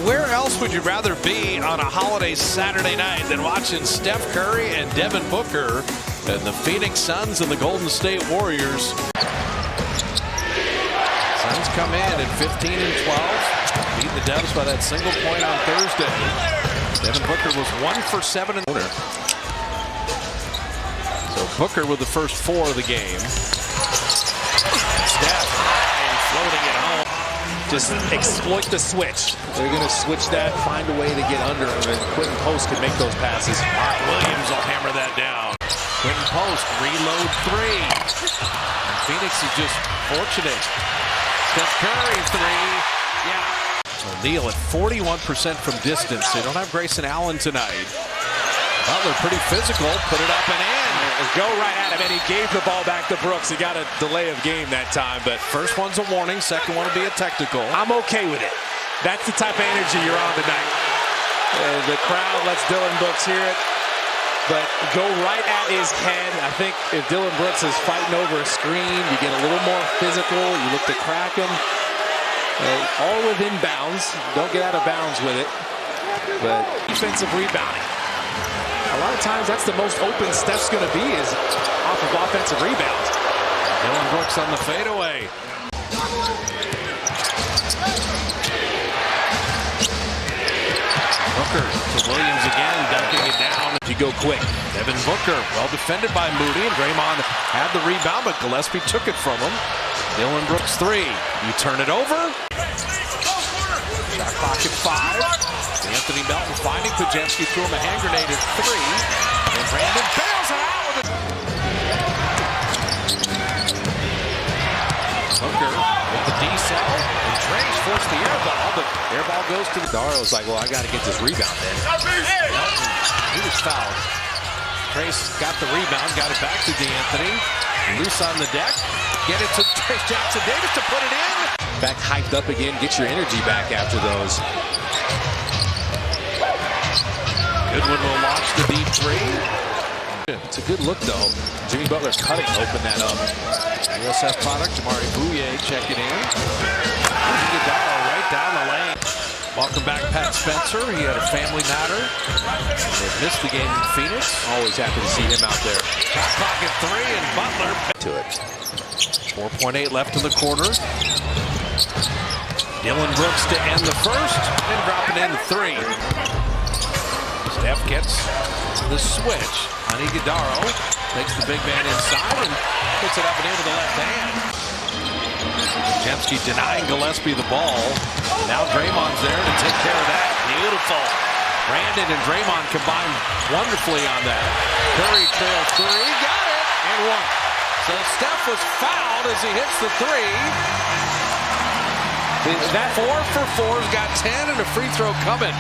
where else would you rather be on a holiday Saturday night than watching Steph Curry and Devin Booker and the Phoenix Suns and the Golden State Warriors? Suns come in at 15 and 12. Beat the Devs by that single point on Thursday. Devin Booker was 1 for 7 in the corner. So Booker with the first 4 of the game. Steph floating it home. Just exploit the switch. They're going to switch that, find a way to get under him, and Quentin Post can make those passes. All right, Williams will hammer that down. Quentin Post, reload 3. And Phoenix is just fortunate. Steph Curry 3. Yeah. O'Neal at 41% from distance. They don't have Grayson Allen tonight. Butler pretty physical, put it up and in. Go right at him, and he gave the ball back to Brooks. He got a delay of game that time, but first one's a warning, second one will be a technical. I'm okay with it. That's the type of energy you're on tonight. The crowd lets Dillon Brooks hear it, but go right at his head. I think if Dillon Brooks is fighting over a screen, you get a little more physical. You look to crack him. All within bounds. Don't get out of bounds with it. But defensive rebounding. A lot of times that's the most open Steph's going to be is off of offensive rebounds. Dillon Brooks on the fadeaway. Booker to Williams again, dunking it down. You go quick. Devin Booker, well defended by Moody, and Draymond had the rebound, but Gillespie took it from him. Dillon Brooks 3. You turn it over. Shot clock at 5. Anthony Melton finding Pajemski, threw him a hand grenade at 3. And Brandon bails it out with it. Booker with the D-cell. And Trace forced the air ball, but air ball goes to the Darrow's like, well, I got to get this rebound then. Melton, he was fouled. Trace got the rebound, got it back to DeAnthony. Loose on the deck. Get it to Trace Jackson Davis to put it in. Back hyped up again. Get your energy back after those. Goodwin will launch the deep 3. It's a good look, though. Jimmy Butler cutting open that up. USF product, Jamari Bouye checking in. Iguodala right down the lane. Welcome back, Pat Spencer. He had a family matter. They missed the game in Phoenix. Always happy to see him out there. Shot clock at 3, and Butler to it. 4.8 left in the quarter. Dillon Brooks to end the first, and dropping in 3. Steph gets the switch on Iguodala, takes the big man inside and puts it up and in with the left hand. Pajemski denying Gillespie the ball. Now Draymond's there to take care of that. Beautiful. Brandon and Draymond combined wonderfully on that. Curry trails 3, got it, and 1. So Steph was fouled as he hits the 3. That 4 for 4's got 10 and a free throw coming.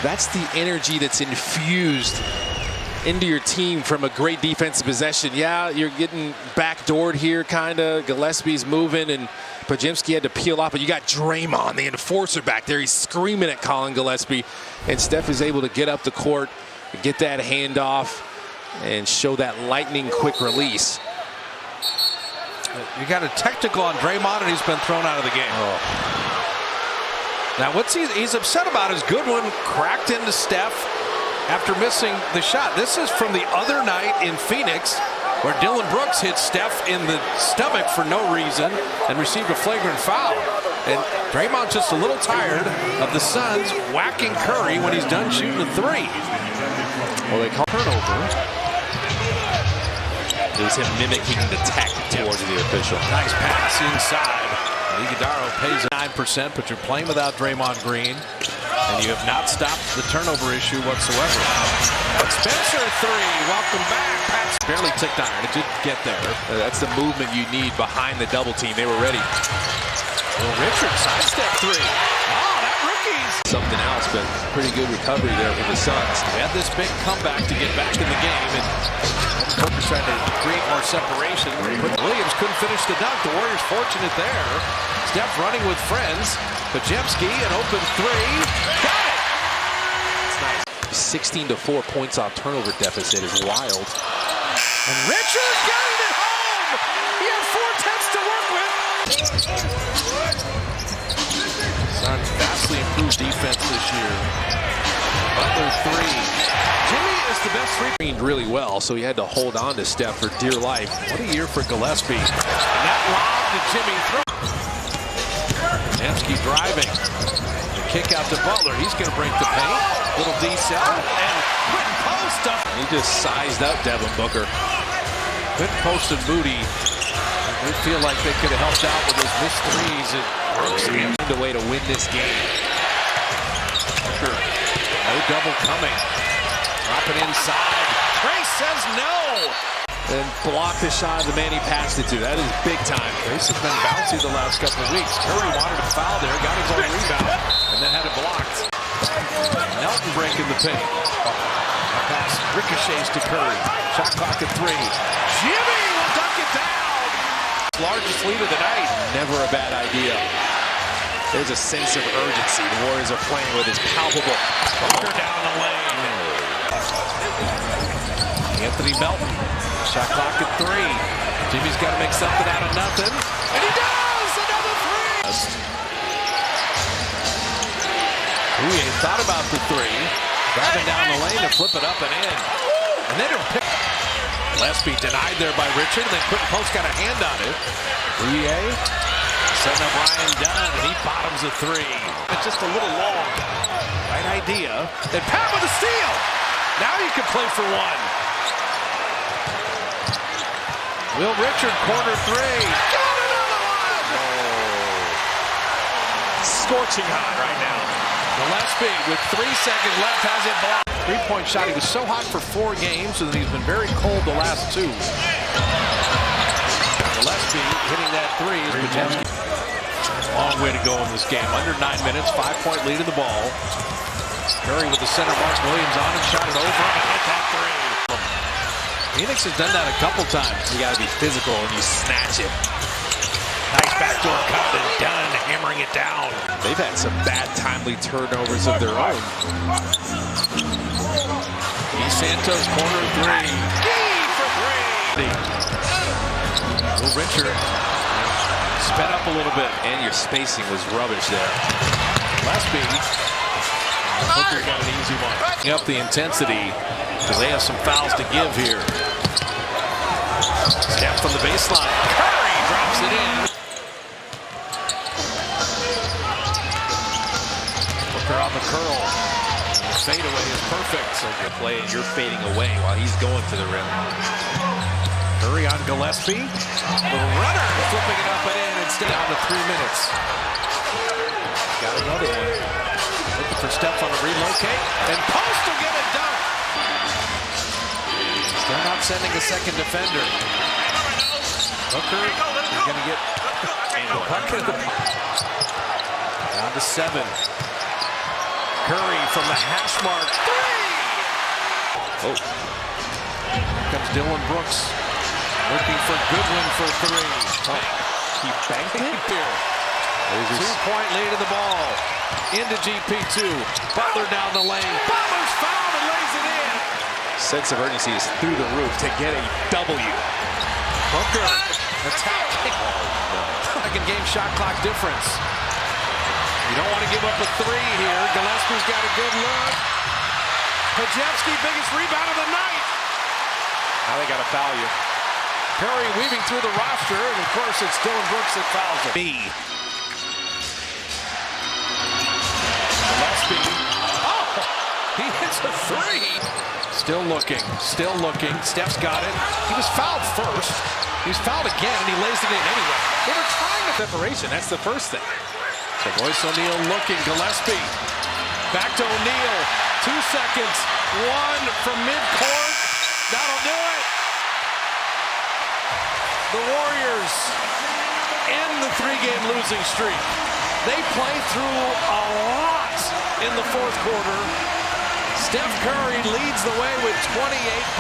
That's the energy that's infused into your team from a great defensive possession. Yeah, you're getting backdoored here, kind of. Gillespie's moving, and Pajemski had to peel off, but you got Draymond, the enforcer, back there. He's screaming at Colin Gillespie, and Steph is able to get up the court, get that handoff, and show that lightning-quick release. You got a technical on Draymond, and he's been thrown out of the game. Oh. Now, what's he's upset about is Goodwin cracked into Steph after missing the shot. This is from the other night in Phoenix where Dillon Brooks hit Steph in the stomach for no reason and received a flagrant foul. And Draymond's just a little tired of the Suns whacking Curry when he's done shooting a 3. Well, they call turnover. It was him mimicking the tech towards the official. Nice pass inside. Iguodala pays 9%, but you're playing without Draymond Green, and you have not stopped the turnover issue whatsoever. Spencer 3, welcome back. Pat's barely ticked iron. It did get there. That's the movement you need behind the double team. They were ready. Well, Richard sidestep 3. Oh, that rookie's something else, but pretty good recovery there for the Suns. They had this big comeback to get back in the game, and Booker trying to create more separation. But Williams couldn't finish the dunk. The Warriors fortunate there. Steph running with friends. Pajemski, an open 3. Got it! It's nice. 16-4 points off turnover deficit is wild. And Richard got it at home! He had 4 tenths to work with. Suns vastly improved defense. defense this year. Butler three. Jimmy is the best three. Really well, so he had to hold on to Steph for dear life. What a year for Gillespie. And that lob to Jimmy. Nemsky driving. The kick out to Butler. He's going to break the paint. Little decel and quick post up. He just sized up Devin Booker. Quick post and Moody. They feel like they could have helped out with those missed threes. It works again. Find a way to win this game. Booker. No double coming. Drop it inside. Trace says no. And block the shot of the man he passed it to. That is big time. Trace has been bouncy the last couple of weeks. Curry wanted to foul there, got his own rebound, and then had it blocked. Nelton breaking the paint. Pass ricochets to Curry. Shot clock at 3. Jimmy will dunk it down. Largest lead of the night. Never a bad idea. There's a sense of urgency the Warriors are playing with. Is palpable. Booker down the lane. Anthony Melton. Shot clock at 3. Jimmy's got to make something out of nothing. And he does! Another 3! Ouye thought about the 3. Driving down the lane to flip it up and in. And then it'll pick. Gillespie denied there by Richard. And then Quentin Post got a hand on it. Ouye setting up Ryan Dunn. And he bottoms a 3. It's just a little long. Right idea. And Pat with a steal. Now you can play for 1. Will Richard, corner 3. Got another one! Scorching hot right now. Gillespie with 3 seconds left has it blocked. Three-point shot. He was so hot for 4 games, and then he's been very cold the last 2. Gillespie hitting that 3. Long way to go in this game. Under 9 minutes, 5-point lead of the ball. Curry with the center, Mark Williams on it, shot it over and hit that 3. Phoenix has done that a couple times. You got to be physical and you snatch it. Nice backdoor cut and Dunn hammering it down. They've had some bad timely turnovers of their own. Santos corner 3. Key for 3. Will Richard sped up a little bit. And your spacing was rubbish there. Gillespie. Booker got an easy one. Up the intensity because they have some fouls to give here. Step from the baseline. Curry drops it in. Booker on the curl. The fadeaway is perfect. So you're playing, you're fading away while he's going to the rim. Curry on Gillespie. The runner flipping it up and in instead down to 3 minutes. Got another one. Looking for Steph on a relocate. And Post will get it done. Still not sending a second defender. Booker is going to get the puck at the down to 7. Curry from the hash mark. 3! Oh. Here comes Dylan Brooks. Looking for Goodwin for 3. Oh. He banked it here. 2-point lead of the ball. Into GP2. Butler down the lane. Butler's fouled and lays it in. Sense of urgency is through the roof to get a W. Booker attacking. Second game shot clock difference. You don't want to give up a 3 here. Gillespie's got a good look. Pajewski, biggest rebound of the night. Now they got to foul you. Curry weaving through the roster, and of course it's Dylan Brooks that fouls him. Gillespie. Oh! He hits a 3. Still looking. Still looking. Steph's got it. He was fouled first. He's fouled again, and he lays it in anyway. They were trying to Separation, that's the first thing. So Royce O'Neal looking. Gillespie. Back to O'Neal. 2 seconds. 1 from midcourt. That'll do it. The Warriors end the 3-game losing streak. They play through a lot in the 4th quarter. Steph Curry leads the way with 28 points.